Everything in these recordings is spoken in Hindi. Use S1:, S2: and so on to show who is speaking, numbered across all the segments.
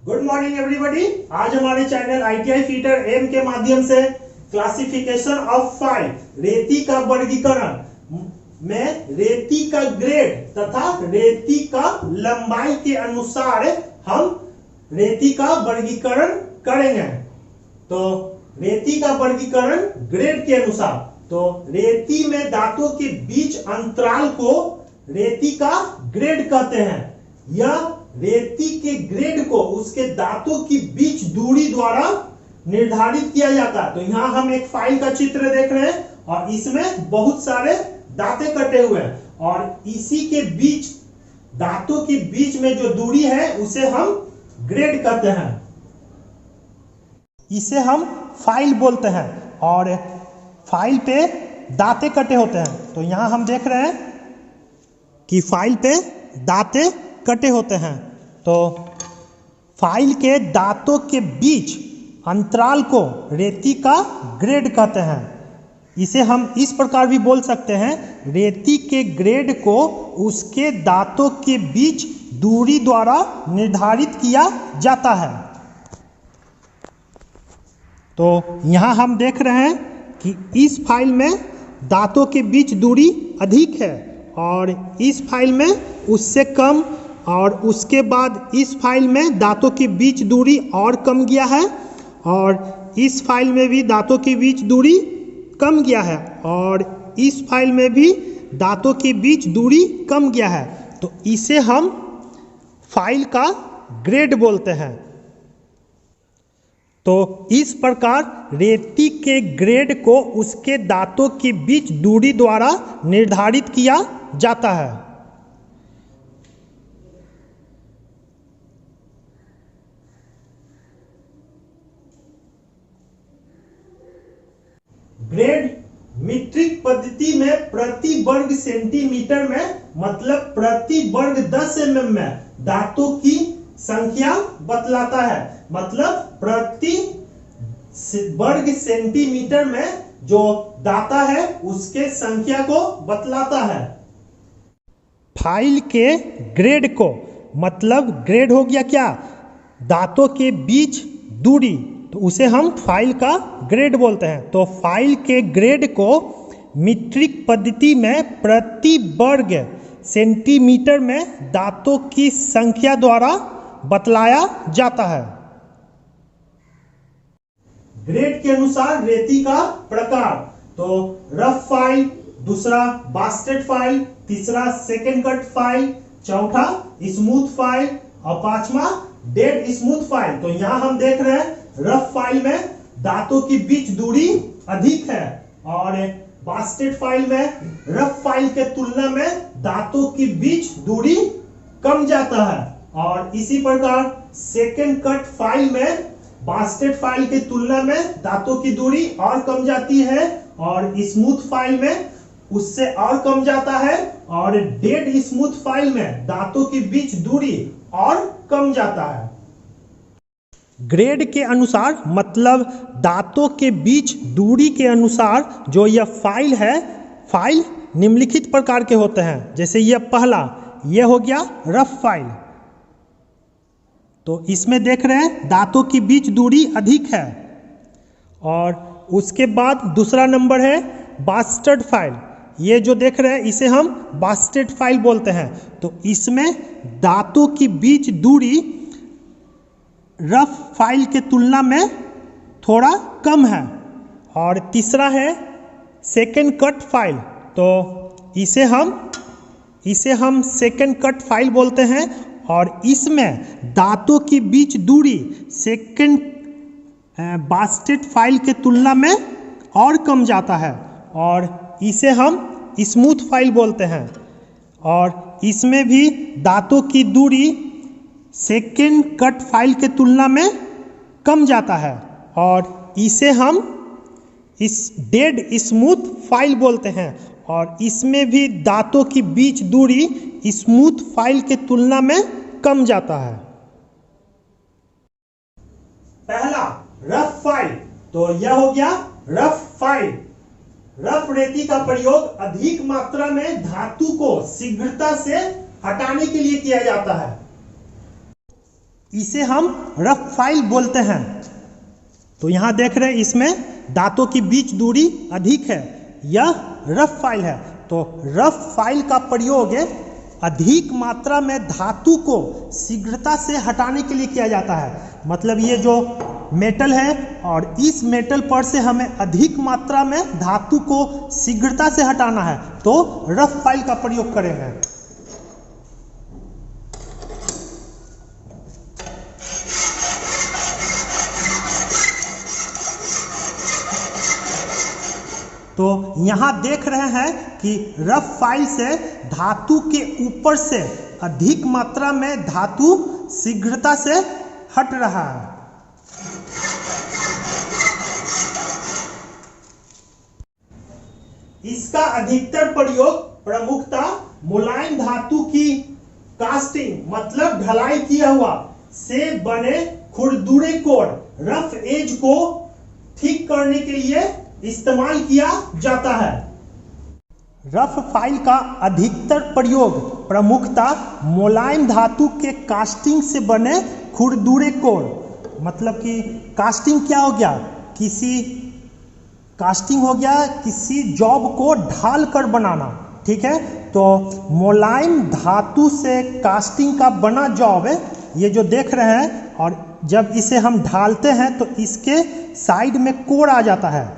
S1: Good morning everybody. आज हमारे चैनल ITI फीटर एम के माध्यम से क्लासिफिकेशन ऑफ फाइल रेती का वर्गीकरण में रेती का ग्रेड तथा रेती का लंबाई के अनुसार हम रेती का वर्गीकरण करेंगे। तो रेती का वर्गीकरण ग्रेड के अनुसार, तो रेती में दांतों के बीच अंतराल को रेती का ग्रेड कहते हैं। यह रेती के ग्रेड को उसके दांतों की बीच दूरी द्वारा निर्धारित किया जाता है। तो यहां हम एक फाइल का चित्र देख रहे हैं और इसमें बहुत सारे दांते कटे हुए हैं और इसी के बीच दांतों के बीच में जो दूरी है उसे हम ग्रेड कहते हैं। इसे हम फाइल बोलते हैं और फाइल पे दांते कटे होते हैं। तो यहां हम देख रहे हैं कि फाइल पे दांते कटे होते हैं। तो फाइल के दांतों के बीच अंतराल को रेती का ग्रेड कहते हैं। इसे हम इस प्रकार भी बोल सकते हैं, रेती के ग्रेड को उसके दांतों के बीच दूरी द्वारा निर्धारित किया जाता है। तो यहां हम देख रहे हैं कि इस फाइल में दांतों के बीच दूरी अधिक है और इस फाइल में उससे कम, और उसके बाद इस फाइल में दांतों के बीच दूरी और कम गया है और इस फाइल में भी दांतों के बीच दूरी कम गया है और इस फाइल में भी दांतों के बीच दूरी कम गया है। तो इसे हम फाइल का ग्रेड बोलते हैं। तो इस प्रकार रेती के ग्रेड को उसके दांतों के बीच दूरी द्वारा निर्धारित किया जाता है। ग्रेड मीट्रिक पद्धति में प्रति वर्ग सेंटीमीटर में, मतलब प्रति वर्ग 10 mm में दांतों की संख्या बतलाता है। मतलब प्रति वर्ग सेंटीमीटर में जो दांता है उसके संख्या को बतलाता है। फाइल के ग्रेड को, मतलब ग्रेड हो गया क्या, दांतों के बीच दूरी, तो उसे हम फाइल का ग्रेड बोलते हैं। तो फाइल के ग्रेड को मीट्रिक पद्धति में प्रति वर्ग सेंटीमीटर में दांतों की संख्या द्वारा बतलाया जाता है। ग्रेड के अनुसार रेती का प्रकार, तो रफ फाइल, दूसरा बास्टेड फाइल, तीसरा सेकेंड कट फाइल, चौथा स्मूथ फाइल और पांचवा डेड स्मूथ फाइल। तो यहां हम देख रहे हैं रफ फाइल में दांतों की बीच दूरी अधिक है और बास्टेड फाइल में रफ फाइल के तुलना में दांतों की बीच दूरी कम जाता है और इसी प्रकार सेकेंड कट फाइल में बास्टेड फाइल की तुलना में दांतों की दूरी और कम जाती है और स्मूथ फाइल में उससे और कम जाता है और डेड स्मूथ फाइल में दांतों के बीच दूरी और कम जाता है। ग्रेड के अनुसार, मतलब दांतों के बीच दूरी के अनुसार जो यह फाइल है, फाइल निम्नलिखित प्रकार के होते हैं। जैसे यह पहला, यह हो गया रफ फाइल। तो इसमें देख रहे हैं दांतों की बीच दूरी अधिक है और उसके बाद दूसरा नंबर है बास्टेड फाइल। ये जो देख रहे हैं इसे हम बास्टेड फाइल बोलते हैं। तो इसमें दांतों की बीच दूरी रफ फाइल के तुलना में थोड़ा कम है। और तीसरा है सेकेंड कट फाइल। तो इसे हम सेकेंड कट फाइल बोलते हैं और इसमें दांतों की बीच दूरी सेकेंड बास्टेड फाइल के तुलना में और कम जाता है और इसे हम स्मूथ फाइल बोलते हैं और इसमें भी दांतों की दूरी सेकेंड कट फाइल के तुलना में कम जाता है और इसे हम इस डेड स्मूथ फाइल बोलते हैं और इसमें भी दांतों की बीच दूरी स्मूथ फाइल के तुलना में कम जाता है। पहला रफ फाइल, तो यह हो गया रफ फाइल। रफ रेती का प्रयोग अधिक मात्रा में धातु को शीघ्रता से हटाने के लिए किया जाता है। इसे हम रफ फाइल बोलते हैं। तो यहाँ देख रहे हैं इसमें दांतों की बीच दूरी अधिक है, यह रफ फाइल है। तो रफ फाइल का प्रयोग अधिक मात्रा में धातु को शीघ्रता से हटाने के लिए किया जाता है। मतलब ये जो मेटल है और इस मेटल पर से हमें अधिक मात्रा में धातु को शीघ्रता से हटाना है, तो रफ फाइल का प्रयोग करेंगे। तो यहां देख रहे हैं कि रफ फाइल से धातु के ऊपर से अधिक मात्रा में धातु शीघ्रता से हट रहा है। इसका अधिकतर प्रयोग प्रमुखतः मुलायम धातु की कास्टिंग मतलब ढलाई किया हुआ से बने खुरदुरे कोर रफ एज को ठीक करने के लिए इस्तेमाल किया जाता है। रफ फाइल का अधिकतर प्रयोग प्रमुखतः मुलायम धातु के कास्टिंग से बने खुरदुरे कोर, मतलब कि कास्टिंग क्या हो गया, कास्टिंग हो गया किसी जॉब को ढाल कर बनाना, ठीक है। तो मुलायम धातु से कास्टिंग का बना जॉब है ये जो देख रहे हैं, और जब इसे हम ढालते हैं तो इसके साइड में कोर आ जाता है,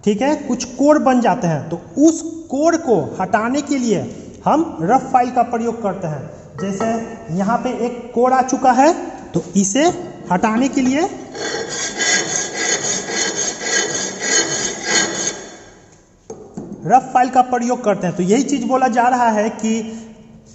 S1: ठीक है, कुछ कोर बन जाते हैं। तो उस कोर को हटाने के लिए हम रफ फाइल का प्रयोग करते हैं। जैसे यहाँ पे एक कोर आ चुका है, तो इसे हटाने के लिए रफ फाइल का प्रयोग करते हैं। तो यही चीज बोला जा रहा है कि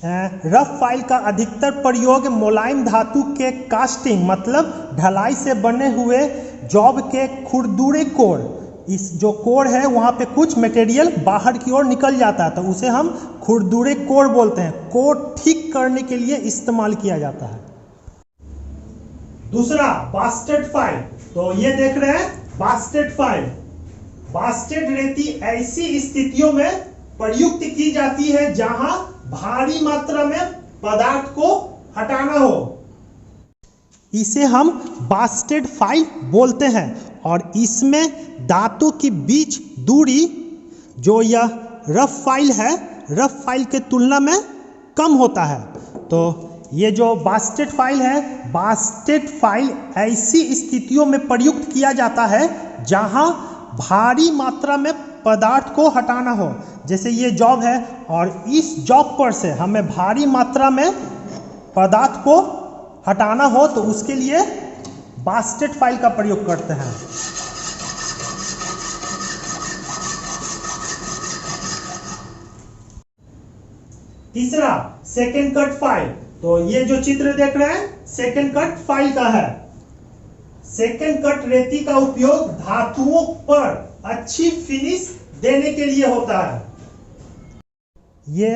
S1: रफ फाइल का अधिकतर प्रयोग मुलायम धातु के कास्टिंग मतलब ढलाई से बने हुए जॉब के खुरदुरे कोर, इस जो कोर है वहाँ पे कुछ मटेरियल बाहर की ओर निकल जाता है, तो उसे हम खुरदुरे कोर बोलते हैं। कोर ठीक करने के लिए इस्तेमाल किया जाता है। दूसरा बास्टेड फाइल। तो ये देख रहे हैं बास्टेड फाइल। बास्टेड रेती ऐसी स्थितियों में प्रयुक्त की जाती है जहां भारी मात्रा में पदार्थ को हटाना हो। इसे हम बास्टेड फाइल बोलते हैं और इसमें दांतों की बीच दूरी जो यह रफ फाइल है, रफ फाइल के तुलना में कम होता है। तो ये जो बास्टेड फाइल है, बास्टेड फाइल ऐसी स्थितियों में प्रयुक्त किया जाता है जहां भारी मात्रा में पदार्थ को हटाना हो। जैसे ये जॉब है और इस जॉब पर से हमें भारी मात्रा में पदार्थ को हटाना हो, तो उसके लिए बास्टेड फाइल का प्रयोग करते हैं। तीसरा सेकेंड कट फाइल। तो ये जो चित्र देख रहे हैं सेकेंड कट फाइल का है। सेकेंड कट रेती का उपयोग धातुओं पर अच्छी फिनिश देने के लिए होता है। ये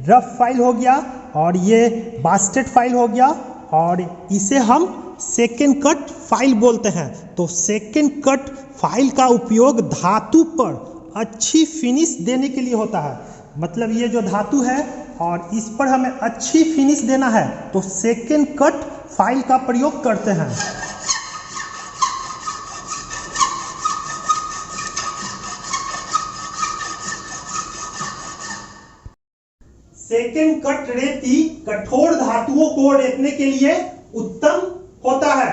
S1: रफ फाइल हो गया और ये बास्टेड फाइल हो गया, और इसे हम सेकेंड कट फाइल बोलते हैं। तो सेकेंड कट फाइल का उपयोग धातु पर अच्छी फिनिश देने के लिए होता है। मतलब ये जो धातु है और इस पर हमें अच्छी फिनिश देना है, तो सेकेंड कट फाइल का प्रयोग करते हैं। सेकेंड कट रेती कठोर धातुओं को रेतने के लिए उत्तम होता है।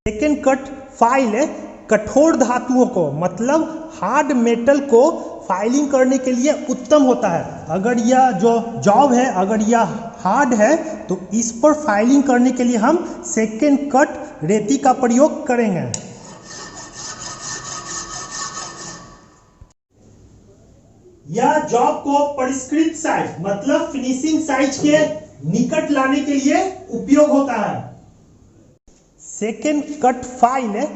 S1: सेकेंड कट फाइल कठोर धातुओं को मतलब हार्ड मेटल को फाइलिंग करने के लिए उत्तम होता है। अगर यह जो जॉब है अगर यह हार्ड है तो इस पर फाइलिंग करने के लिए हम सेकेंड कट रेती का प्रयोग करेंगे। यह जॉब को परिष्कृत साइज मतलब फिनिशिंग साइज के निकट लाने के लिए उपयोग होता है। सेकेंड कट फाइल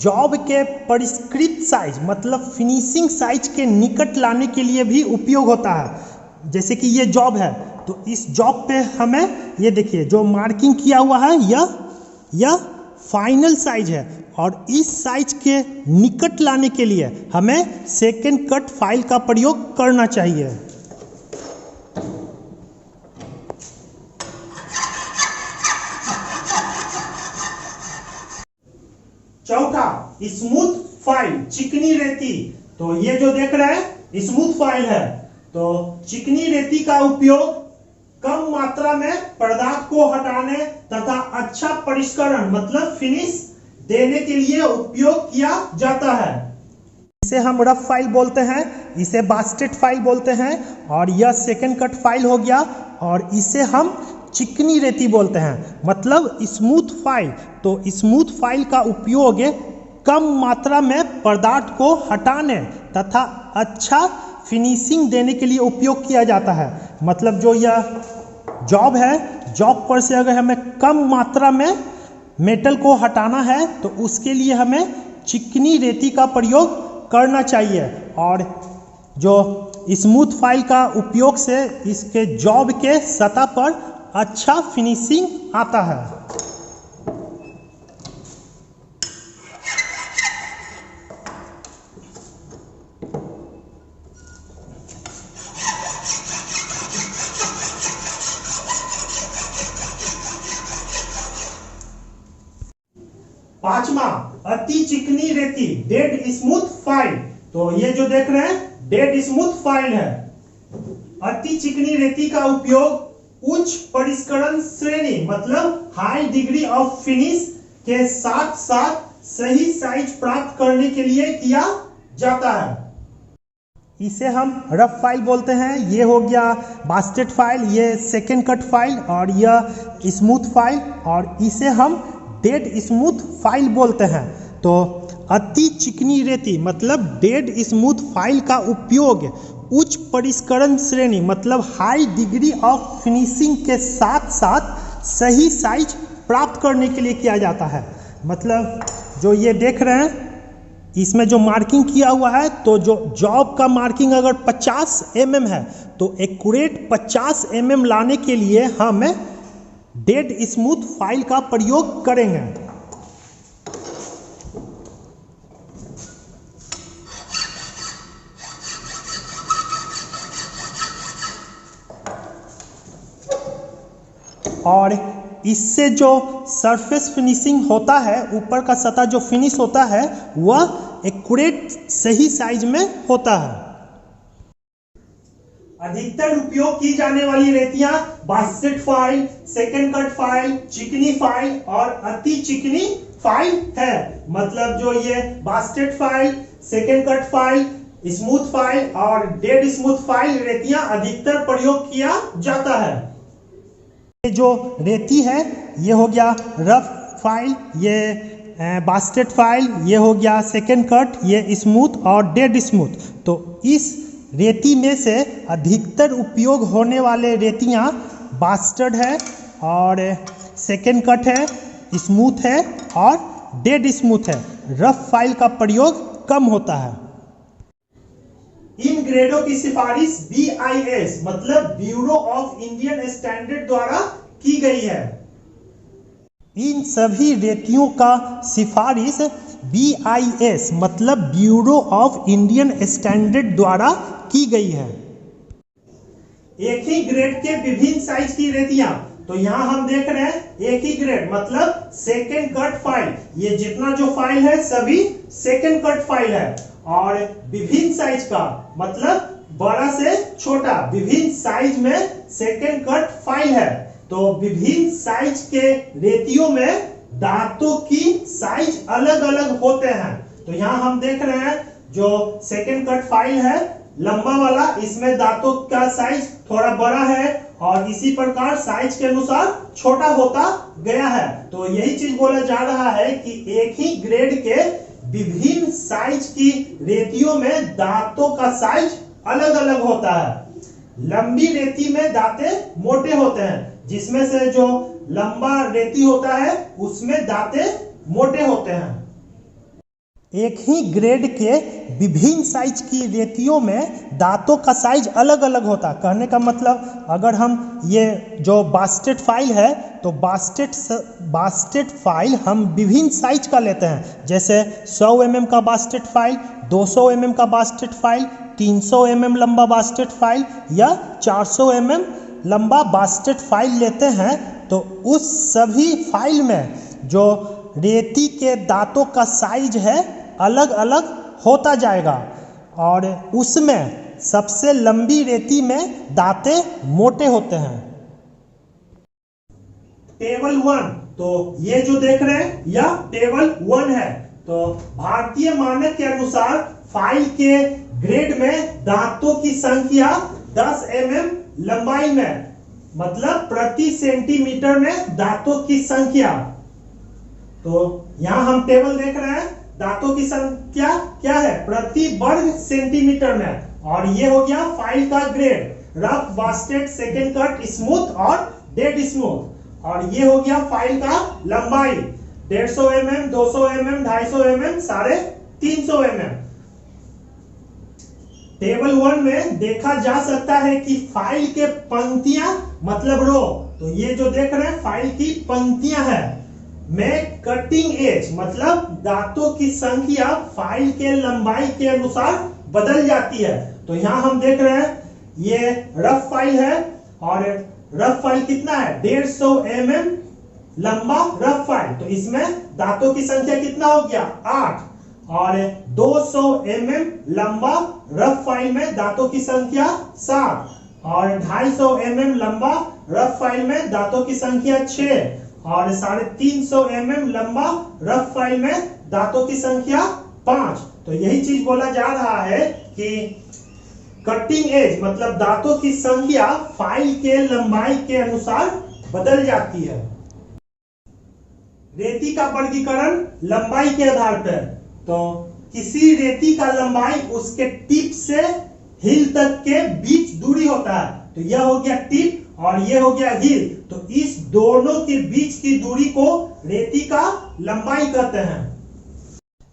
S1: जॉब के परिष्कृत साइज मतलब फिनिशिंग साइज के निकट लाने के लिए भी उपयोग होता है। जैसे कि ये जॉब है तो इस जॉब पे हमें ये देखिए जो मार्किंग किया हुआ है यह फाइनल साइज है, और इस साइज के निकट लाने के लिए हमें सेकेंड कट फाइल का प्रयोग करना चाहिए। चौथा स्मूथ फाइल, चिकनी रेती। तो ये जो देख रहे हैं स्मूथ फाइल है। तो चिकनी रेती का उपयोग कम मात्रा में पदार्थ को हटाने तथा अच्छा परिष्करण मतलब फिनिश देने के लिए उपयोग किया जाता है। इसे हम रफ फाइल बोलते हैं, इसे बास्टेड फाइल बोलते हैं, और यह सेकंड कट फाइल हो गया, और इसे हम चिकनी रेती बोलते हैं मतलब स्मूथ फाइल। तो स्मूथ फाइल का उपयोग कम मात्रा में पदार्थ को हटाने तथा अच्छा फिनिशिंग देने के लिए उपयोग किया जाता है। मतलब जो यह जॉब है, जॉब पर से अगर हमें कम मात्रा में मेटल को हटाना है तो उसके लिए हमें चिकनी रेती का प्रयोग करना चाहिए। और जो स्मूथ फाइल का उपयोग से इसके जॉब के सतह पर अच्छा फिनिशिंग आता है। पांचवा अति चिकनी रेती, डेड स्मूथ फाइल। तो ये जो देख रहे हैं डेड स्मूथ फाइल है। अति चिकनी रेती का उपयोग उच्च परिष्करण श्रेणी मतलब हाई डिग्री ऑफ फिनिश के साथ साथ सही साइज प्राप्त करने के लिए किया जाता है। इसे हम रफ फाइल बोलते हैं। ये हो गया बास्टेड फाइल, ये सेकेंड कट फाइल, और यह स्मूथ फाइल, और इसे हम डेड स्मूथ फाइल बोलते हैं। तो अति चिकनी रेती मतलब डेड स्मूथ फाइल का उपयोग उच्च परिष्करण श्रेणी मतलब हाई डिग्री ऑफ फिनिशिंग के साथ साथ सही साइज प्राप्त करने के लिए किया जाता है। मतलब जो ये देख रहे हैं इसमें जो मार्किंग किया हुआ है, तो जो जॉब का मार्किंग अगर 50 mm है तो एक्यूरेट 50 mm लाने के लिए हम डेड स्मूथ फाइल का प्रयोग करेंगे। और इससे जो सरफेस फिनिशिंग होता है, ऊपर का सतह जो फिनिश होता है वह एक्यूरेट सही साइज में होता है। अधिकतर उपयोग की जाने वाली रेतियां bastard file, second cut file, चिकनी फाइल और अति चिकनी फाइल है। मतलब जो ये bastard file, second cut file, smooth file और डेड स्मूथ फाइल रेतियां अधिकतर प्रयोग किया जाता है। ये जो रेती है ये हो गया रफ फाइल, ये बास्टेड फाइल, ये हो गया सेकंड कट, ये स्मूथ और डेड स्मूथ। तो इस रेती में से अधिकतर उपयोग होने वाले रेतियां बास्टेड है और सेकंड कट है, स्मूथ है और डेड स्मूथ है। रफ फाइल का प्रयोग कम होता है। इन ग्रेडों की सिफारिश BIS मतलब ब्यूरो ऑफ इंडियन स्टैंडर्ड द्वारा की गई है। इन सभी रेतियों का सिफारिश BIS मतलब ब्यूरो ऑफ इंडियन स्टैंडर्ड द्वारा की गई है। एक ही ग्रेड के विभिन्न साइज की रेतियां, तो यहाँ हम देख रहे हैं एक ही ग्रेड मतलब सेकेंड कट फाइल। ये जितना जो फाइल है सभी सेकेंड कट फाइल है। और विभिन्न साइज का मतलब बड़ा से छोटा विभिन्न साइज में सेकेंड कट फाइल है। तो विभिन्न साइज के रेतियों में दांतों की साइज अलग अलग होते हैं। तो यहाँ हम देख रहे हैं जो सेकेंड कट फाइल है लंबा वाला, इसमें दांतों का साइज थोड़ा बड़ा है और इसी प्रकार साइज के अनुसार छोटा होता गया है। तो यही चीज बोला जा रहा है कि एक ही ग्रेड के विभिन्न साइज की रेतियों में दांतों का साइज अलग अलग होता है। लंबी रेती में दांते मोटे होते हैं, जिसमें से जो लंबा रेती होता है उसमें दांते मोटे होते हैं। एक ही ग्रेड के विभिन्न साइज की रेतियों में दांतों का साइज अलग अलग होता है। कहने का मतलब अगर हम ये जो बास्टेड फाइल है तो बास्टेड फाइल हम विभिन्न साइज का लेते हैं, जैसे 100 mm का बास्टेड फाइल, 200 mm का बास्टेड फाइल, 300 mm लंबा बास्टेड फाइल या 400 mm लंबा बास्टेड फाइल लेते हैं। तो उस सभी फाइल में जो रेती के दांतों का साइज है अलग अलग होता जाएगा और उसमें सबसे लंबी रेती में दांते मोटे होते हैं। टेबल 1, तो ये जो देख रहे हैं यह टेबल 1 है। तो भारतीय मानक के अनुसार फाइल के ग्रेड में दांतों की संख्या 10 mm लंबाई में, मतलब प्रति सेंटीमीटर में दांतों की संख्या। तो यहां हम टेबल देख रहे हैं, दांतों की संख्या क्या है प्रति वर्ग सेंटीमीटर में। और ये हो गया फाइल का grade, rough, bastard, second cut, smooth और डेड स्मूथ। और ये हो गया फाइल का लंबाई 150 mm, 200 mm, 250 mm, 350 mm। Table 1 में देखा जा सकता है कि फाइल के पंक्तियां मतलब रो, तो ये जो देख रहे हैं फाइल की पंक्तियां है, में कटिंग एज मतलब दांतों की संख्या फाइल के लंबाई के अनुसार बदल जाती है। तो यहां हम देख रहे हैं ये रफ फाइल है और रफ फाइल कितना है 150 mm लंबा रफ फाइल, तो इसमें दांतों की संख्या कितना हो गया 8। और 200 mm लंबा रफ फाइल में दांतों की संख्या 7 और 250 mm लंबा रफ फाइल में दांतों की संख्या 6 और 350 mm लंबा रफ फाइल में दांतों की संख्या 5। तो यही चीज बोला जा रहा है कि कटिंग एज मतलब दांतों की संख्या फाइल के लंबाई के अनुसार बदल जाती है। रेती का वर्गीकरण लंबाई के आधार पर, तो किसी रेती का लंबाई उसके टिप से हिल तक के बीच दूरी होता है। तो यह हो गया टिप और यह हो गया हिल, तो इस दोनों के बीच की दूरी को रेती का लंबाई कहते हैं।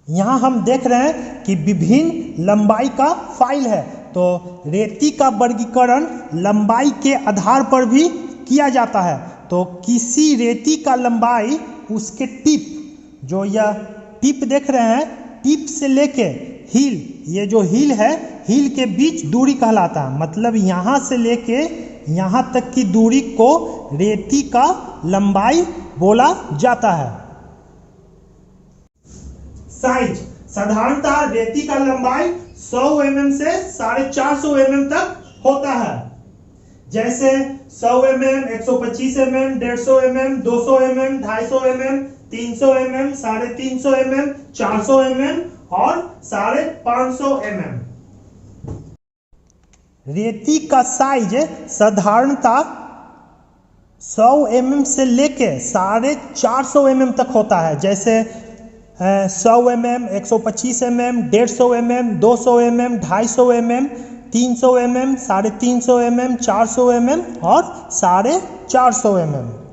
S1: यहां हम देख रहे हैं कि विभिन्न लंबाई का फाइल है, तो रेती का वर्गीकरण लंबाई के आधार पर भी किया जाता है। तो किसी रेती का लंबाई उसके टिप, जो यह टिप देख रहे हैं, टिप से लेके हिल, ये जो हिल है हिल के बीच दूरी कहलाता है। मतलब यहां से लेके यहां तक की दूरी को रेती का लंबाई बोला जाता है। साइज, साधारणतः रेती का लंबाई 100 mm से 450 mm तक होता है। जैसे 100 mm, 125 mm, 150 mm, 200 mm, 250 mm, 300 mm, 350 mm, 400 mm और 550 mm। रेती का साइज साधारणतः 100 mm से लेके 450 mm तक होता है। जैसे 100 mm, 125 mm, 150 mm, 200 mm, 250 mm, 300 mm, 350 mm, 400 mm और 450 mm।